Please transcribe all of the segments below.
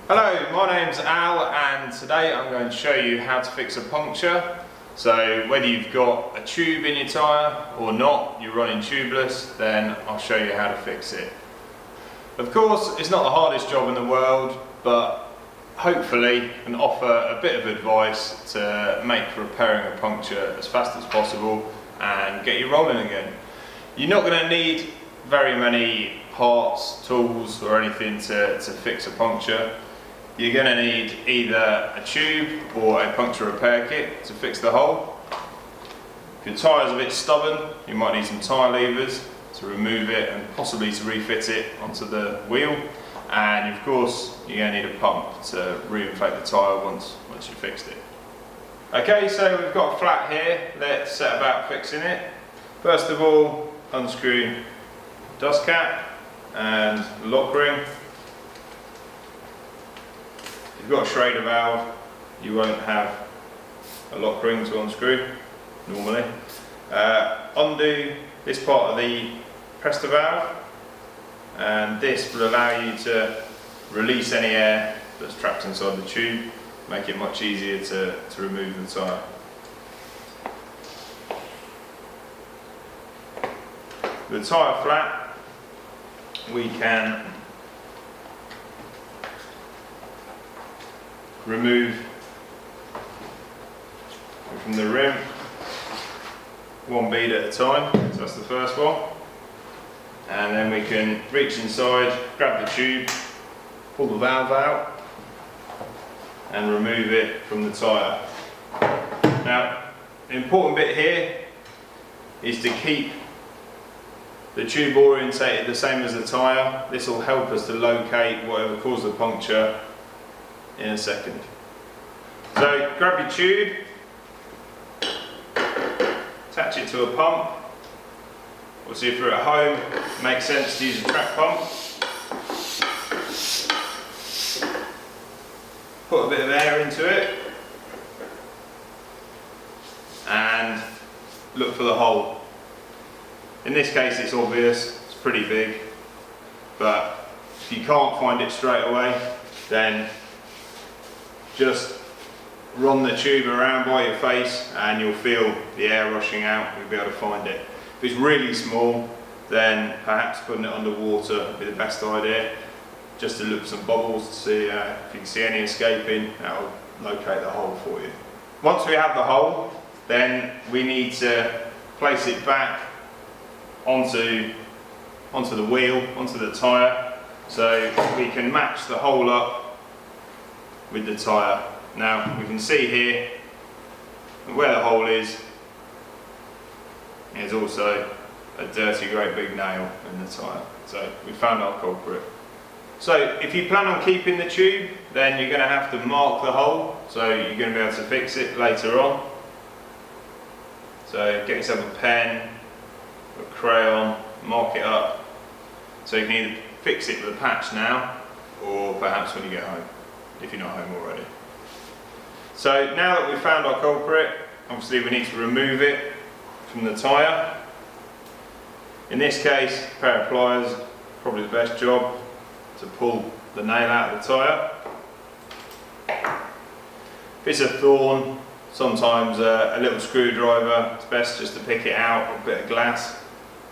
Hello, my name's Al and today I'm going to show you how to fix a puncture. So whether you've got a tube in your tyre or not, you're running tubeless, then I'll show you how to fix it. Of course, it's not the hardest job in the world, but hopefully can offer a bit of advice to make repairing a puncture as fast as possible and get you rolling again. You're not going to need very many parts, tools or anything to fix a puncture. You're going to need either a tube or a puncture repair kit to fix the hole. If your tyre is a bit stubborn, you might need some tyre levers to remove it and possibly to refit it onto the wheel. And of course, you're going to need a pump to reinflate the tyre once you've fixed it. Okay, so we've got a flat here. Let's set about fixing it. First of all, unscrew dust cap and lock ring. If you've got a Schrader valve, you won't have a lock ring to unscrew normally. Undo this part of the pressure valve, and this will allow you to release any air that's trapped inside the tube, make it much easier to remove the tyre. With the tyre flat, we can remove from the rim one bead at a time, so that's the first one, and then we can reach inside, grab the tube, pull the valve out and remove it from the tyre. Now, the important bit here is to keep the tube orientated the same as the tyre. This will help us to locate whatever caused the puncture in a second. So grab your tube, attach it to a pump. Obviously if you're at home, it makes sense to use a track pump. Put a bit of air into it and look for the hole. In this case it's obvious, it's pretty big, but if you can't find it straight away, then just run the tube around by your face and you'll feel the air rushing out, you'll be able to find it. If it's really small, then perhaps putting it underwater would be the best idea, just to look for some bubbles to see if you can see any escaping. That'll locate the hole for you. Once we have the hole, then we need to place it back onto the wheel, onto the tyre, so we can match the hole up with the tyre. Now we can see here where the hole is also a dirty great big nail in the tyre. So we found our culprit. So if you plan on keeping the tube, then you're going to have to mark the hole, so you're going to be able to fix it later on. So get yourself a pen, a crayon, mark it up, so you can either fix it with a patch now or perhaps when you get home, if you're not home already. So now that we've found our culprit, obviously we need to remove it from the tyre. In this case, a pair of pliers, probably the best job to pull the nail out of the tyre. If it's a thorn, sometimes a little screwdriver, it's best just to pick it out, or a bit of glass.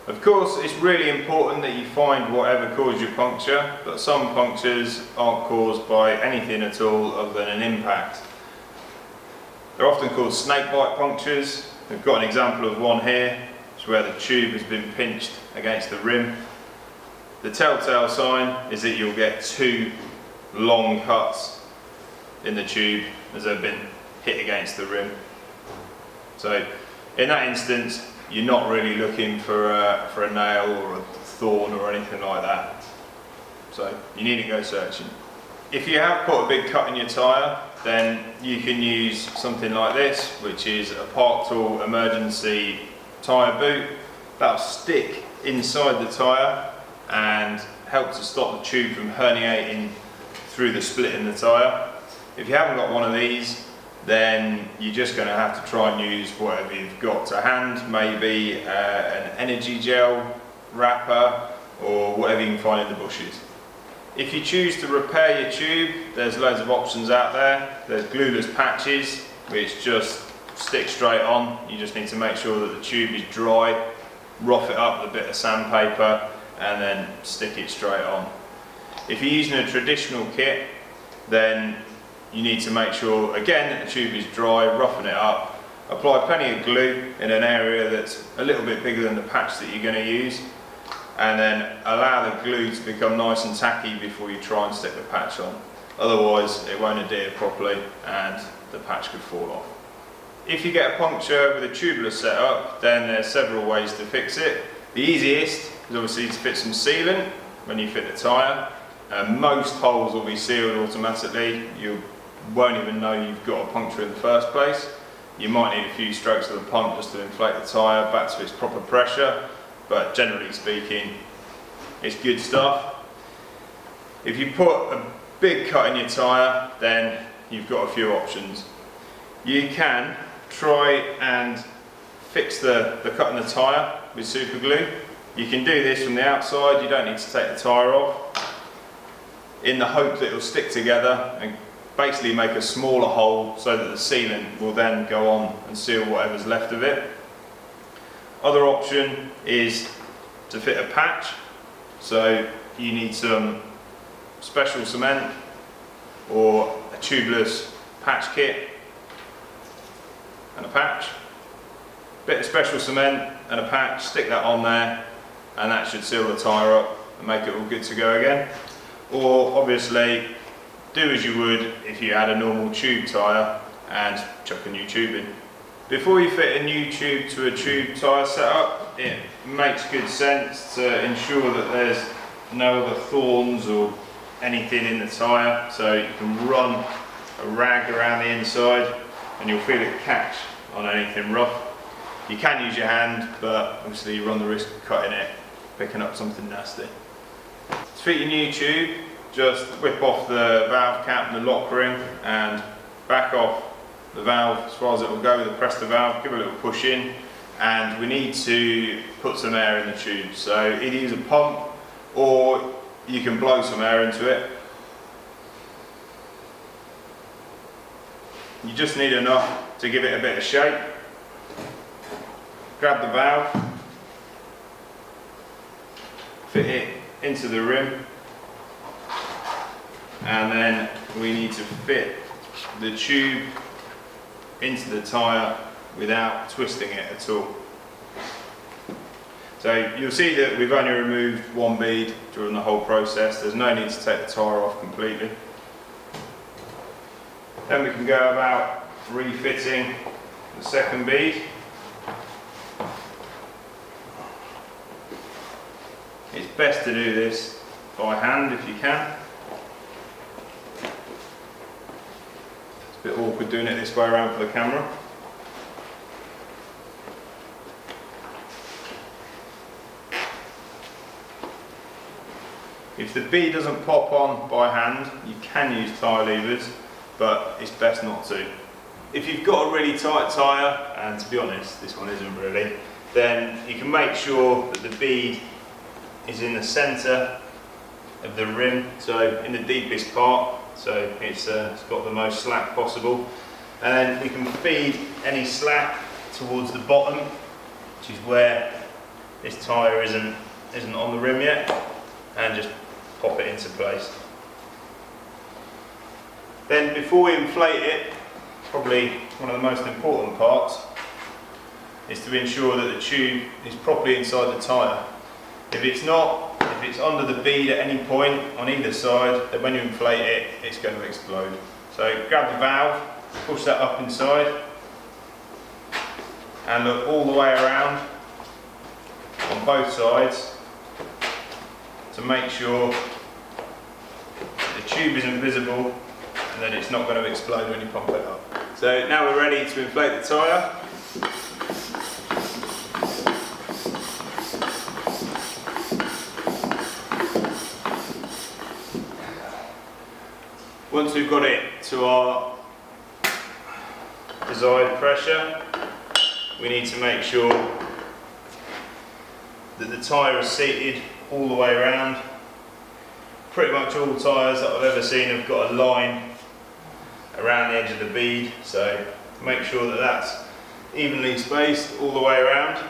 Of course, it's really important that you find whatever caused your puncture, but some punctures aren't caused by anything at all other than an impact. They're often called snakebite punctures. We've got an example of one here, which is where the tube has been pinched against the rim. The telltale sign is that you'll get two long cuts in the tube as they've been hit against the rim. So in that instance, you're not really looking for a nail or a thorn or anything like that. So you needn't go searching. If you have put a big cut in your tyre, then you can use something like this, which is a Park Tool emergency tyre boot. That'll stick inside the tyre and help to stop the tube from herniating through the split in the tyre. If you haven't got one of these, then you're just going to have to try and use whatever you've got to hand, maybe an energy gel wrapper or whatever you can find in the bushes. If you choose to repair your tube, there's loads of options out there. There's glueless patches, which just stick straight on. You just need to make sure that the tube is dry, rough it up with a bit of sandpaper, and then stick it straight on. If you're using a traditional kit, then you need to make sure, again, that the tube is dry, roughen it up, apply plenty of glue in an area that's a little bit bigger than the patch that you're going to use, and then allow the glue to become nice and tacky before you try and stick the patch on. Otherwise it won't adhere properly and the patch could fall off. If you get a puncture with a tubeless setup, then there's several ways to fix it. The easiest is obviously to fit some sealant when you fit the tyre. Most holes will be sealed automatically. You won't even know you've got a puncture in the first place. You might need a few strokes of the pump just to inflate the tyre back to its proper pressure, but generally speaking, it's good stuff. If you put a big cut in your tyre, then you've got a few options. You can try and fix the cut in the tyre with super glue. You can do this from the outside, you don't need to take the tyre off, in the hope that it will stick together and basically make a smaller hole so that the sealant will then go on and seal whatever's left of it. Other option is to fit a patch. So you need some special cement or a tubeless patch kit and a patch. Bit of special cement and a patch, stick that on there and that should seal the tyre up and make it all good to go again. Or obviously do as you would if you had a normal tube tyre and chuck a new tube in. Before you fit a new tube to a tube tyre setup, it makes good sense to ensure that there's no other thorns or anything in the tyre, so you can run a rag around the inside and you'll feel it catch on anything rough. You can use your hand, but obviously you run the risk of cutting it, picking up something nasty. To fit your new tube, just whip off the valve cap and the lock ring and back off the valve as far as it will go. Press the valve, give a little push in, and we need to put some air in the tube. So either use a pump or you can blow some air into it. You just need enough to give it a bit of shape. Grab the valve, fit it into the rim, and then we need to fit the tube into the tyre without twisting it at all. So you'll see that we've only removed one bead during the whole process. There's no need to take the tyre off completely. Then we can go about refitting the second bead. It's best to do this by hand if you can. It's a bit awkward doing it this way around for the camera. If the bead doesn't pop on by hand, you can use tyre levers, but it's best not to. If you've got a really tight tyre, and to be honest, this one isn't really, then you can make sure that the bead is in the centre of the rim, so in the deepest part, so it's got the most slack possible. And then we can feed any slack towards the bottom, which is where this tyre isn't on the rim yet, and just pop it into place. Then before we inflate it, probably one of the most important parts is to ensure that the tube is properly inside the tyre. If it's not, if it's under the bead at any point on either side, then when you inflate it, it's going to explode. So grab the valve, push that up inside, and look all the way around on both sides to make sure the tube isn't visible and then it's not going to explode when you pump it up. So now we're ready to inflate the tyre. Once we've got it to our desired pressure, we need to make sure that the tyre is seated all the way around pretty much all tyres that I've ever seen have got a line around the edge of the bead, so make sure that that's evenly spaced all the way around,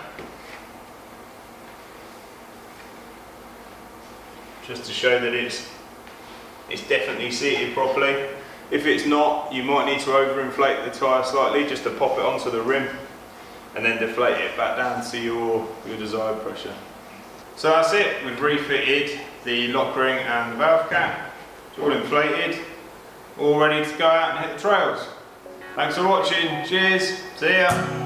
just to show that it's definitely seated properly. If it's not, you might need to overinflate the tyre slightly just to pop it onto the rim and then deflate it back down to your desired pressure. So that's it, we've refitted the lock ring and the valve cap. It's all inflated, all ready to go out and hit the trails. Thanks for watching, cheers, see ya.